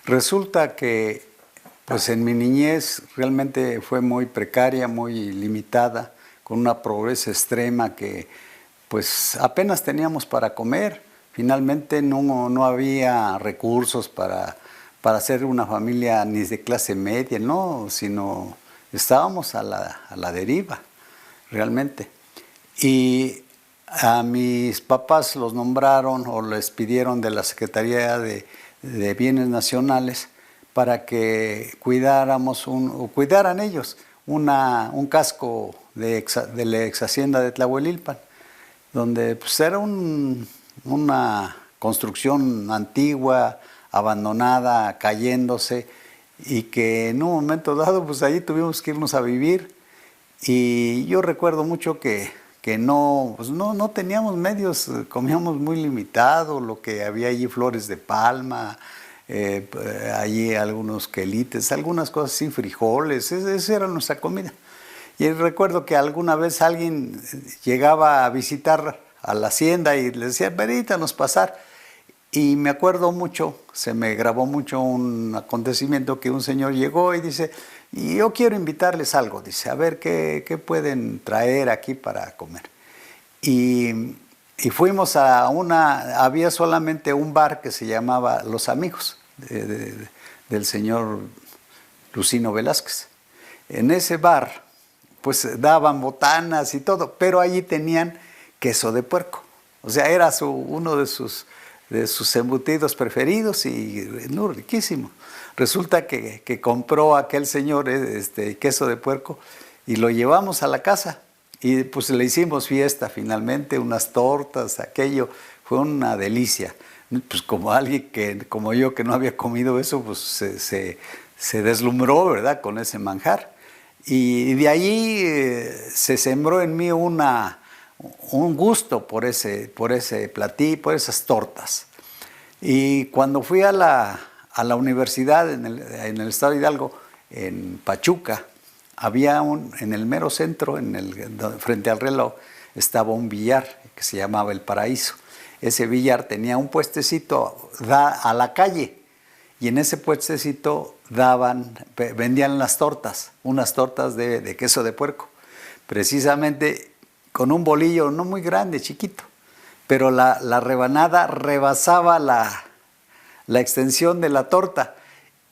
Resulta que pues en mi niñez realmente fue muy precaria, muy limitada, con una pobreza extrema que pues apenas teníamos para comer. Finalmente no había recursos para hacer una familia ni de clase media, no, sino estábamos a la deriva, realmente. Y a mis papás los nombraron o les pidieron de la Secretaría de Bienes Nacionales para que cuidaran ellos un casco de la ex hacienda de Tlahuelilpan, donde pues era una construcción antigua, abandonada, cayéndose, y que en un momento dado pues allí tuvimos que irnos a vivir. Y yo recuerdo mucho que pues no teníamos medios, comíamos muy limitado, lo que había allí flores de palma, allí algunos quelites, algunas cosas sin frijoles, esa era nuestra comida. Y recuerdo que alguna vez alguien llegaba a visitar a la hacienda y le decía, permítanos pasar. Y me acuerdo mucho, se me grabó mucho un acontecimiento que un señor llegó y dice, y yo quiero invitarles algo, dice, a ver qué pueden traer aquí para comer. Y fuimos había solamente un bar que se llamaba Los Amigos, del señor Lucino Velázquez. En ese bar, pues daban botanas y todo, pero allí tenían queso de puerco. O sea, era uno de sus embutidos preferidos y no, riquísimo. Resulta que compró aquel señor queso de puerco y lo llevamos a la casa y pues le hicimos fiesta finalmente, unas tortas, aquello, fue una delicia. Pues como alguien como yo que no había comido eso, pues se deslumbró, ¿verdad?, con ese manjar. Y de ahí se sembró en mí un gusto por ese platillo, por esas tortas. Y cuando fui a la universidad en el estado de Hidalgo, en Pachuca, había en el mero centro, frente al reloj, estaba un billar que se llamaba El Paraíso. Ese billar tenía un puestecito a la calle y en ese puestecito vendían las tortas, unas tortas de queso de puerco, precisamente con un bolillo no muy grande, chiquito, pero la rebanada rebasaba la extensión de la torta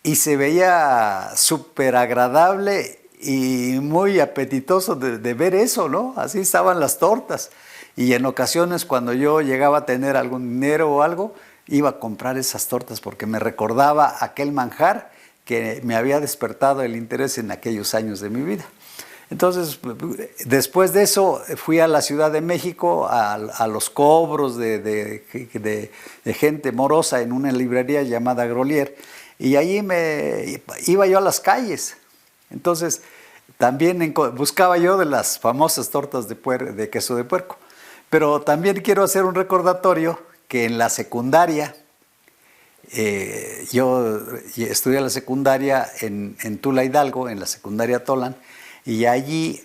y se veía súper agradable y muy apetitoso de ver eso, ¿no? Así estaban las tortas. Y en ocasiones cuando yo llegaba a tener algún dinero o algo, iba a comprar esas tortas porque me recordaba aquel manjar que me había despertado el interés en aquellos años de mi vida. Entonces, después de eso, fui a la Ciudad de México a los cobros de gente morosa en una librería llamada Grolier, y allí iba yo a las calles. Entonces, también buscaba yo de las famosas tortas de queso de puerco. Pero también quiero hacer un recordatorio que en la secundaria, yo estudié la secundaria en Tula Hidalgo, en la secundaria Tolan, y allí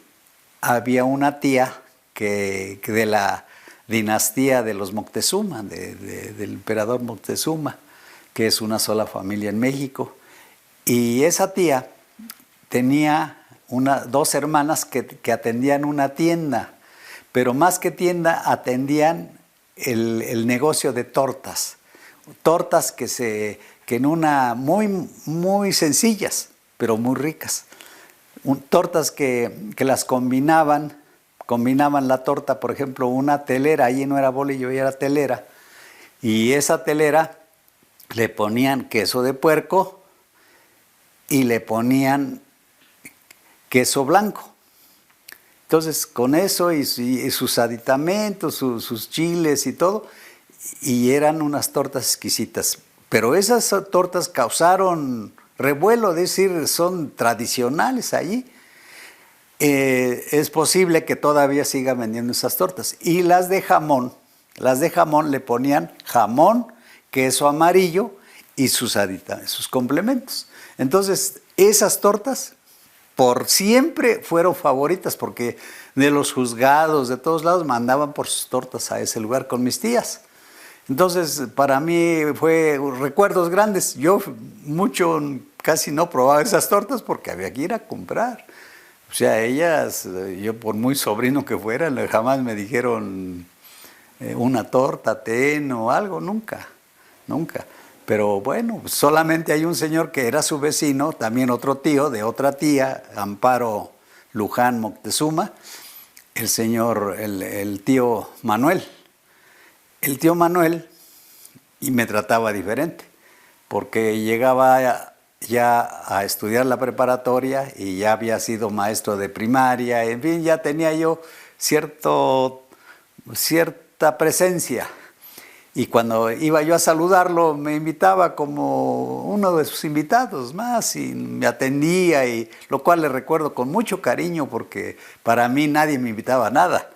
había una tía que de la dinastía de los Moctezuma, del emperador Moctezuma, que es una sola familia en México. Y esa tía tenía dos hermanas que atendían una tienda, pero más que tienda atendían el negocio de tortas. Tortas que muy sencillas, pero muy ricas. Tortas que las combinaban la torta, por ejemplo, una telera, allí no era bolillo, era telera, y esa telera le ponían queso de puerco y le ponían queso blanco. Entonces, con eso y sus aditamentos, sus chiles y todo, y eran unas tortas exquisitas. Pero esas tortas causaron revuelo, es decir, son tradicionales allí. Es posible que todavía sigan vendiendo esas tortas. Y las de jamón le ponían jamón, queso amarillo y sus complementos. Entonces, esas tortas por siempre fueron favoritas, porque de los juzgados, de todos lados, mandaban por sus tortas a ese lugar con mis tías. Entonces, para mí fue recuerdos grandes. Yo casi no probaba esas tortas porque había que ir a comprar. O sea, ellas, yo por muy sobrino que fuera, jamás me dijeron una torta, ten o algo, nunca, nunca. Pero bueno, solamente hay un señor que era su vecino, también otro tío de otra tía, Amparo Luján Moctezuma, el tío Manuel. El tío Manuel, y me trataba diferente, porque llegaba ya a estudiar la preparatoria y ya había sido maestro de primaria, en fin, ya tenía yo cierta presencia. Y cuando iba yo a saludarlo, me invitaba como uno de sus invitados más y me atendía, y lo cual le recuerdo con mucho cariño porque para mí nadie me invitaba a nada.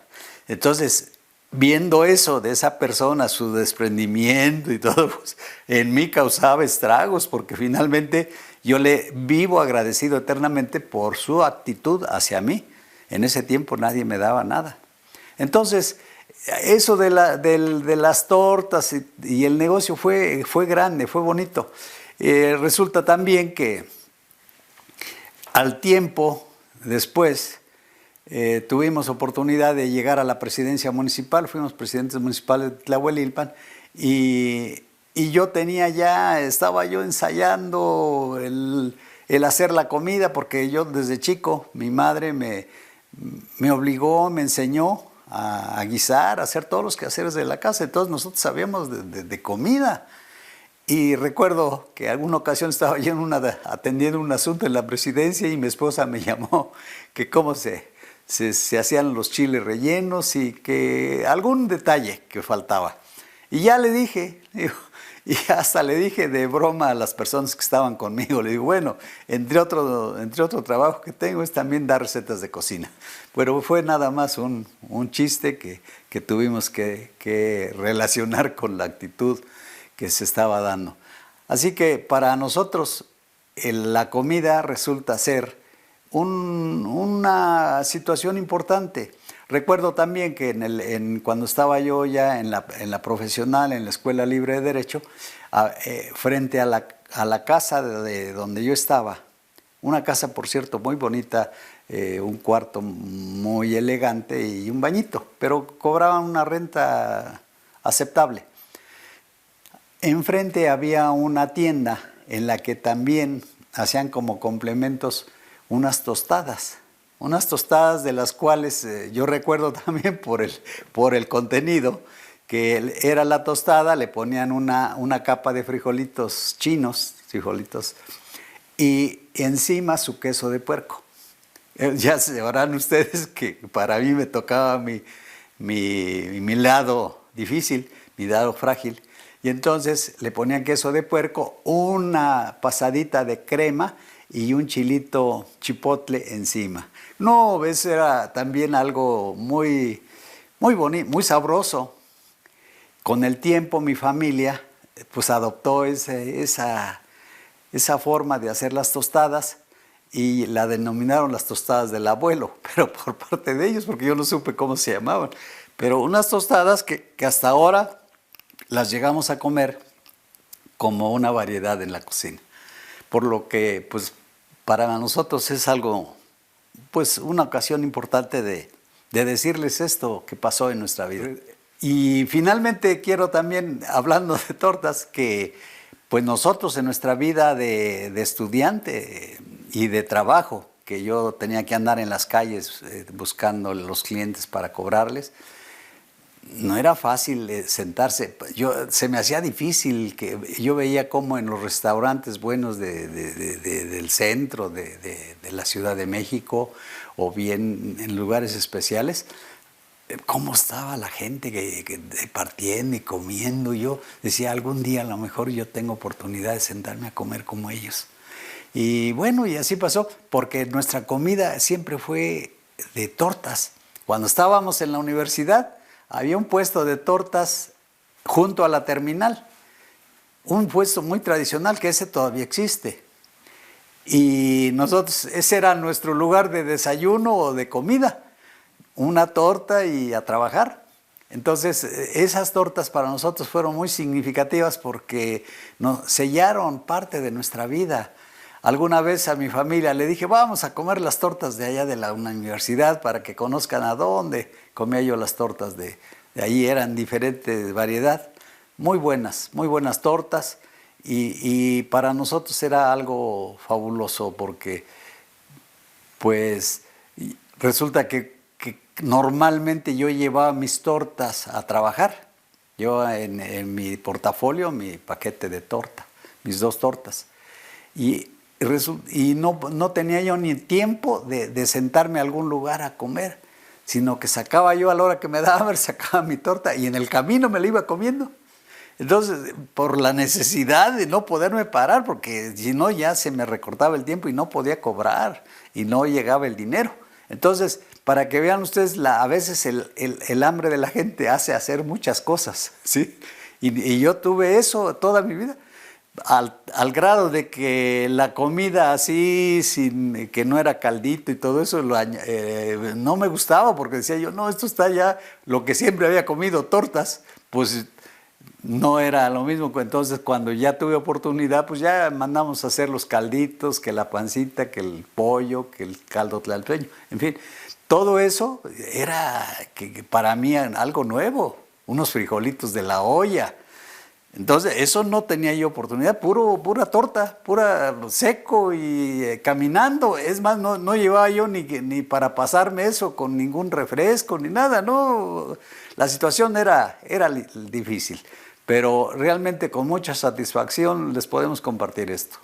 Entonces, viendo eso de esa persona, su desprendimiento y todo, pues, en mí causaba estragos porque finalmente yo le vivo agradecido eternamente por su actitud hacia mí. En ese tiempo nadie me daba nada. Entonces, eso de las tortas y el negocio fue grande, fue bonito. Resulta también que al tiempo después tuvimos oportunidad de llegar a la presidencia municipal, fuimos presidentes municipales de Tlahuelilpan y yo estaba yo ensayando el hacer la comida porque yo desde chico, mi madre me obligó, me enseñó a guisar, a hacer todos los quehaceres de la casa. Entonces nosotros sabíamos de comida. Y recuerdo que en alguna ocasión estaba yo atendiendo un asunto en la presidencia y mi esposa me llamó que cómo se hacían los chiles rellenos y que algún detalle que faltaba. Y ya le dije, y hasta le dije de broma a las personas que estaban conmigo, le digo, bueno, entre otro trabajo que tengo es también dar recetas de cocina. Pero fue nada más un chiste que tuvimos que relacionar con la actitud que se estaba dando. Así que para nosotros la comida resulta ser una situación importante. Recuerdo también que cuando estaba yo ya en la profesional, en la Escuela Libre de Derecho, frente a la casa de donde yo estaba, una casa por cierto muy bonita, un cuarto muy elegante y un bañito, pero cobraban una renta aceptable. Enfrente había una tienda en la que también hacían como complementos unas tostadas de las cuales yo recuerdo también por el contenido, que era la tostada, le ponían una capa de frijolitos chinos, y encima su queso de puerco. Ya sabrán ustedes que para mí me tocaba mi lado difícil, mi lado frágil, y entonces le ponían queso de puerco, una pasadita de crema y un chilito chipotle encima. No, ves, era también algo muy bonito, muy sabroso. Con el tiempo mi familia pues adoptó esa forma de hacer las tostadas y la denominaron las tostadas del abuelo, pero por parte de ellos, porque yo no supe cómo se llamaban. Pero unas tostadas que hasta ahora las llegamos a comer como una variedad en la cocina. Por lo que pues para nosotros es algo, pues una ocasión importante de decirles esto que pasó en nuestra vida. Y finalmente quiero también, hablando de tortas, que pues nosotros en nuestra vida de estudiante y de trabajo, que yo tenía que andar en las calles buscando los clientes para cobrarles, no era fácil sentarse. Se me hacía difícil, que yo veía como en los restaurantes buenos del centro de la Ciudad de México o bien en lugares especiales, cómo estaba la gente partiendo y comiendo. Yo decía, algún día a lo mejor yo tengo oportunidad de sentarme a comer como ellos. Y bueno, y así pasó, porque nuestra comida siempre fue de tortas. Cuando estábamos en la universidad, había un puesto de tortas junto a la terminal, un puesto muy tradicional que ese todavía existe. Y nosotros, ese era nuestro lugar de desayuno o de comida, una torta y a trabajar. Entonces, esas tortas para nosotros fueron muy significativas porque nos sellaron parte de nuestra vida. Alguna vez a mi familia le dije, vamos a comer las tortas de allá de una universidad para que conozcan a dónde comía yo las tortas de ahí. Eran diferentes variedad, muy buenas tortas. Y para nosotros era algo fabuloso porque pues resulta que normalmente yo llevaba mis tortas a trabajar. Yo en mi portafolio, mi paquete de torta, mis 2 tortas. Y no tenía yo ni tiempo de sentarme a algún lugar a comer, sino que sacaba yo a la hora que me daba hambre, sacaba mi torta y en el camino me la iba comiendo. Entonces, por la necesidad de no poderme parar, porque si no ya se me recortaba el tiempo y no podía cobrar y no llegaba el dinero. Entonces, para que vean ustedes, a veces el hambre de la gente hace hacer muchas cosas, ¿sí? Y yo tuve eso toda mi vida, al grado de que la comida así, sin que no era caldito y todo eso, no me gustaba porque decía yo, no, esto está ya lo que siempre había comido, tortas, pues no era lo mismo. Entonces, cuando ya tuve oportunidad, pues ya mandamos a hacer los calditos, que la pancita, que el pollo, que el caldo tlalpeño, en fin. Todo eso era que para mí algo nuevo, unos frijolitos de la olla. Entonces, eso no tenía yo oportunidad, pura torta, pura seco y caminando. Es más, no llevaba yo ni para pasarme eso con ningún refresco ni nada, no. La situación era difícil, pero realmente con mucha satisfacción les podemos compartir esto.